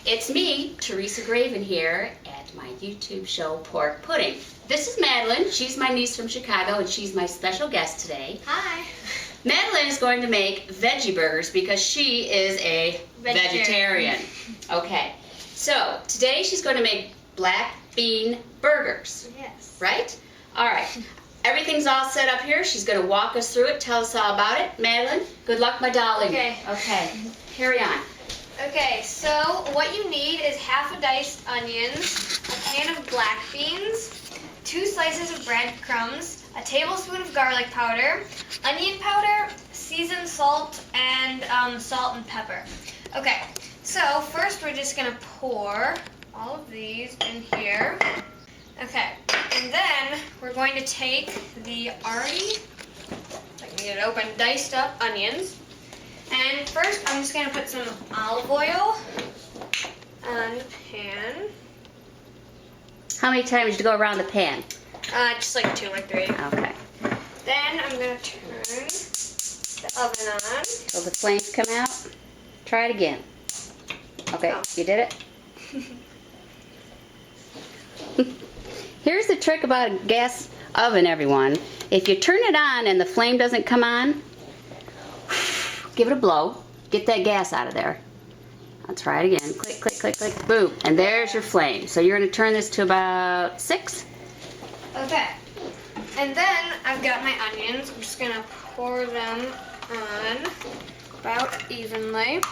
It's me, Teresa Graven here at my YouTube show Pork Pudding. This is Madeline. She's my niece from Chicago and she's my special guest today. Hi. Madeline is going to make veggie burgers because she is a vegetarian. Okay, so today she's going to make black bean burgers. Yes. Right? All right. Everything's all set up here. She's going to walk us through it, tell us all about it. Madeline, good luck, my darling. Okay. Okay, carry on. Okay, so what you need is half a diced onions, a can of black beans, 2 slices of breadcrumbs, a tablespoon of garlic powder, onion powder, seasoned salt, and salt and pepper. Okay, so first we're just going to pour all of these in here. Okay, and then we're going to take the already, if I can get it open, diced up onions. And first I'm just going to put some olive oil on the pan. How many times did you go around the pan? Just like 2 or 3. Okay. Then I'm going to turn the oven on. So the flames come out. Try it again. Okay, Oh. you did it? Here's the trick about a gas oven, everyone. If you turn it on and the flame doesn't come on, give it a blow. Get that gas out of there. I'll try it again. Click, click, click, click, boom. And there's your flame. So you're going to turn this to about 6. Okay. And then I've got my onions. I'm just going to pour them on about evenly.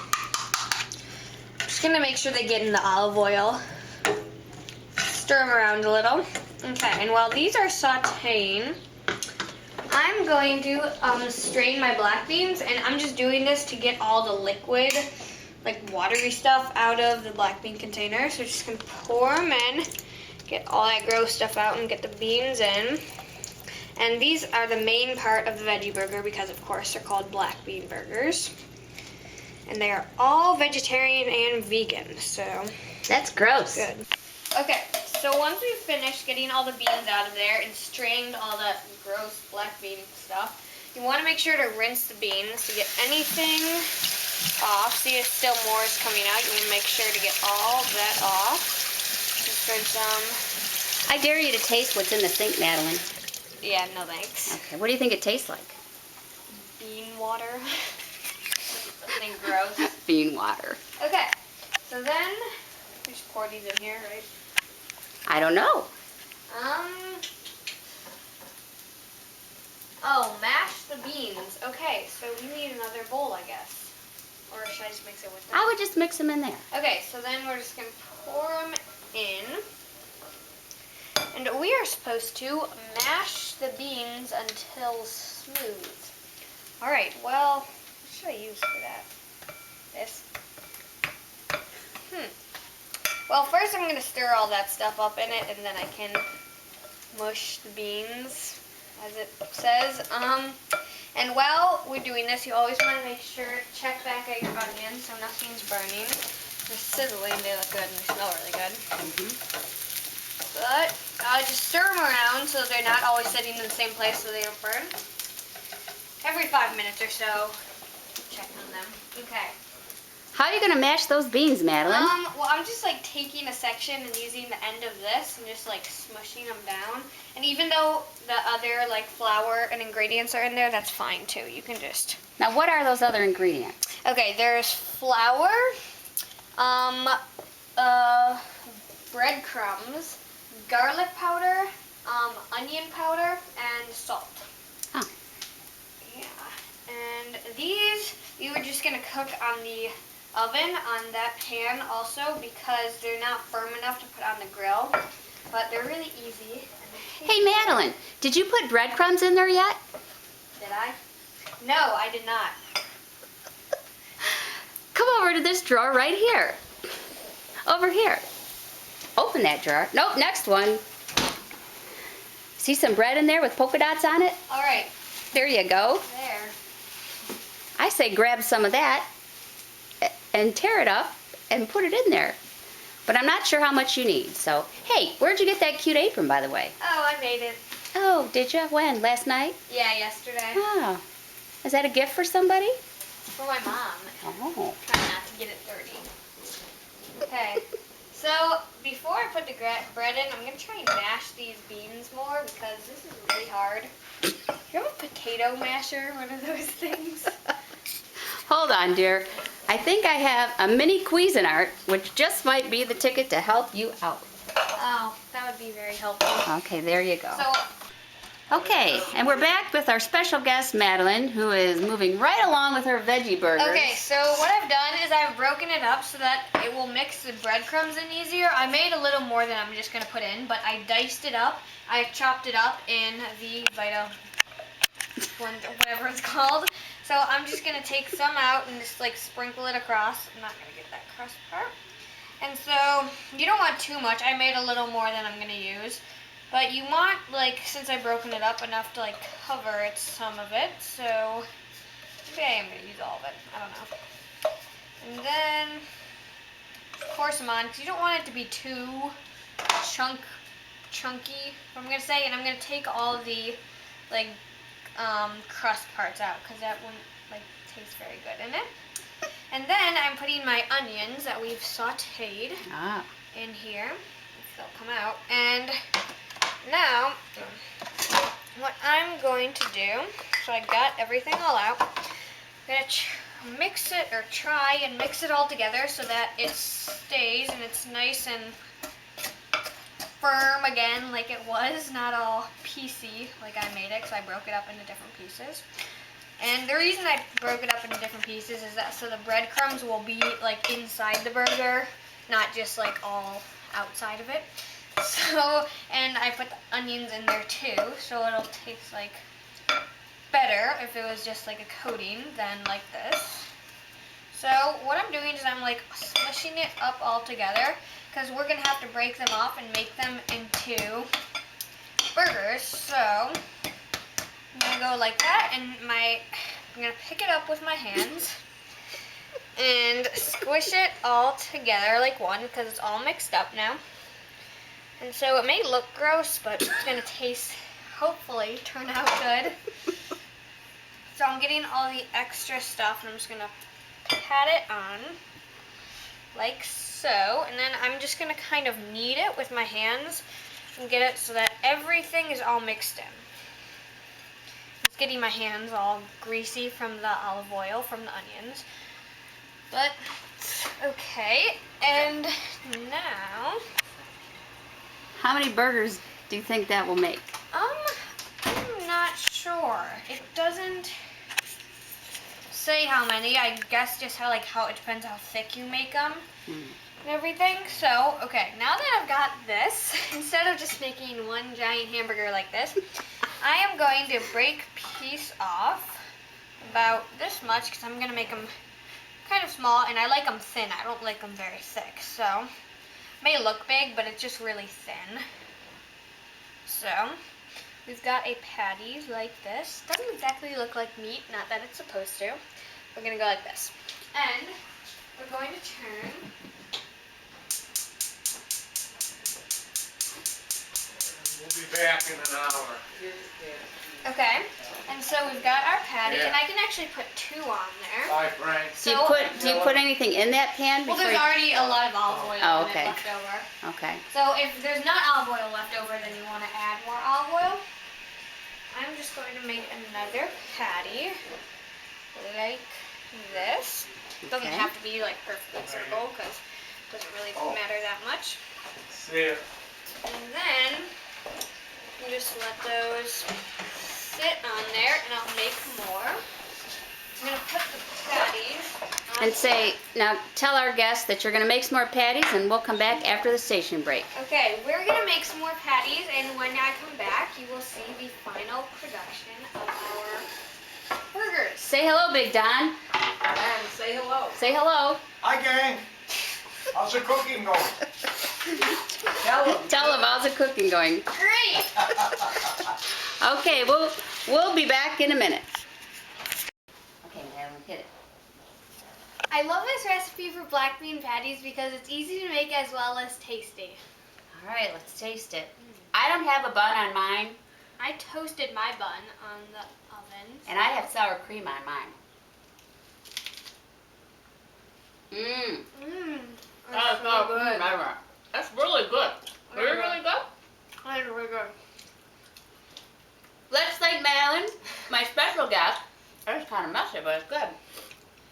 Just going to make sure they get in the olive oil. Stir them around a little. Okay, and while these are sauteing, I'm going to strain my black beans, and I'm just doing this to get all the liquid, like watery stuff, out of the black bean container. So just going to pour them in, get all that gross stuff out, and get the beans in. And these are the main part of the veggie burger because, of course, they're called black bean burgers. And they are all vegetarian and vegan, so That's gross. good. Okay, so once we've finished getting all the beans out of there and strained all that gross black bean stuff, you want to make sure to rinse the beans to get anything off. See, if still more is coming out. You want to make sure to get all that off. Just rinse them. I dare you to taste what's in the sink, Madeline. Yeah, no thanks. Okay, what do you think it tastes like? Bean water. Something gross. Bean water. Okay, so then we just pour these in here, right? I don't know. Oh, mash the beans. Okay, so we need another bowl, I guess. Or should I just mix it with them? I would just mix them in there. Okay, so then we're just going to pour them in. And we are supposed to mash the beans until smooth. Alright, well, what should I use for that? This? Well, first I'm going to stir all that stuff up in it, and then I can mush the beans, as it says. And while we're doing this, you always want to make sure to check back at your onions so nothing's burning. They're sizzling, they look good, and they smell really good. But I just stir them around so they're not always sitting in the same place so they don't burn. Every 5 minutes or so, check on them. Okay. How are you going to mash those beans, Madeline? Well, I'm just like taking a section and using the end of this and just like smushing them down. And even though the other like flour and ingredients are in there, that's fine too. You can just. Now, what are those other ingredients? Okay, there's flour, breadcrumbs, garlic powder, onion powder, and salt. Oh. Yeah, and these you were just gonna cook on the oven on that pan also because they're not firm enough to put on the grill, but they're really easy. Hey, Madeline, did you put breadcrumbs in there yet? Did I? No, I did not. Come over to this drawer right here. Over here. Open that drawer. Nope, next one. See some bread in there with polka dots on it? All right. There you go. There. I say grab some of that and tear it up and put it in there. But I'm not sure how much you need. So, hey, where'd you get that cute apron, by the way? Oh, I made it. Oh, did you? When? Last night? Yeah, yesterday. Oh. Is that a gift for somebody? For my mom. Oh. Try not to get it dirty. Okay. So before I put the bread in, I'm going to try and mash these beans more because this is really hard. Do you have a potato masher? One of those things? Hold on, dear. I think I have a mini Cuisinart, which just might be the ticket to help you out. Oh, that would be very helpful. Okay, there you go. So, Okay, and we're back with our special guest, Madeline, who is moving right along with her veggie burgers. okay, so what I've done is I've broken it up so that it will mix the breadcrumbs in easier. I made a little more than I'm just going to put in, but I diced it up. I chopped it up in the Vita blender, whatever it's called. So I'm just going to take some out and just like sprinkle it across. I'm not going to get that crust part. And so you don't want too much. I made a little more than I'm going to use. But you want, like, since I've broken it up, enough to, like, cover it, some of it. So maybe I am going to use all of it. I don't know. And then, of course, I'm on, because you don't want it to be too chunky, I'm going to say. And I'm going to take all the, like, crust parts out, because that wouldn't, like, taste very good in it. And then I'm putting my onions that we've sauteed in here. If they'll come out. And now, what I'm going to do, so I got everything all out, I'm going to mix it, or try and mix it all together so that it stays and it's nice and firm again like it was, not all piecey like I made it, because I broke it up into different pieces. And the reason I broke it up into different pieces is that so the breadcrumbs will be like inside the burger, not just like all outside of it. So, and I put the onions in there too, so it'll taste like better if it was just like a coating than like this. So what I'm doing is I'm like smushing it up all together, because we're going to have to break them off and make them into burgers. So I'm going to go like that, and I'm going to pick it up with my hands and squish it all together like one, because it's all mixed up now. And so it may look gross, but it's going to taste, hopefully, turn out good. So I'm getting all the extra stuff, and I'm just going to pat it on, like so. And then I'm just going to kind of knead it with my hands and get it so that everything is all mixed in. It's getting my hands all greasy from the olive oil from the onions. But, okay. And now, how many burgers do you think that will make? I'm not sure. It doesn't say how many. I guess just how it depends how thick you make them and everything. So, okay, now that I've got this, instead of just making one giant hamburger like this, I am going to break piece off about this much, because I'm going to make them kind of small, and I like them thin. I don't like them very thick. So, may look big, but it's just really thin. So, we've got a patty like this. Doesn't exactly look like meat, not that it's supposed to. We're going to go like this. And we're going to turn. We'll be back in an hour. Okay, and so we've got our patty, and I can actually put 2 on there. Bye, Frank. Do you put anything in that pan? Well, there's already a lot of olive oil in it left over. Okay. So if there's not olive oil left over, then you want to add more olive oil. I'm just going to make another patty like this. It doesn't have to be like perfectly circle, because it doesn't really matter that much. See ya. And then you just let those sit on there, and I'll make more. I'm going to put the patties on. And say, now tell our guests that you're going to make some more patties, and we'll come back after the station break. Okay, we're going to make some more patties, and when I come back, you will see the final production of our burgers. Say hello, Big Don. And say hello. Say hello. Hi, gang. How's the cooking going? Tell them how's the cooking going. Great! Okay, we'll be back in a minute. Okay, Madeline, hit it. I love this recipe for black bean patties because it's easy to make as well as tasty. All right, let's taste it. I don't have a bun on mine. I toasted my bun on the oven. And I have sour cream on mine. Mmm. Mmm. That's so good. That's really good. Really, really good. That's really good. Let's thank Malin, my special guest. It's kind of messy, but it's good.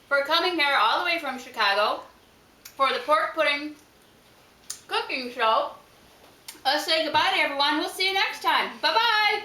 For coming here all the way from Chicago for the pork pudding cooking show. Let's say goodbye to everyone. We'll see you next time. Bye-bye.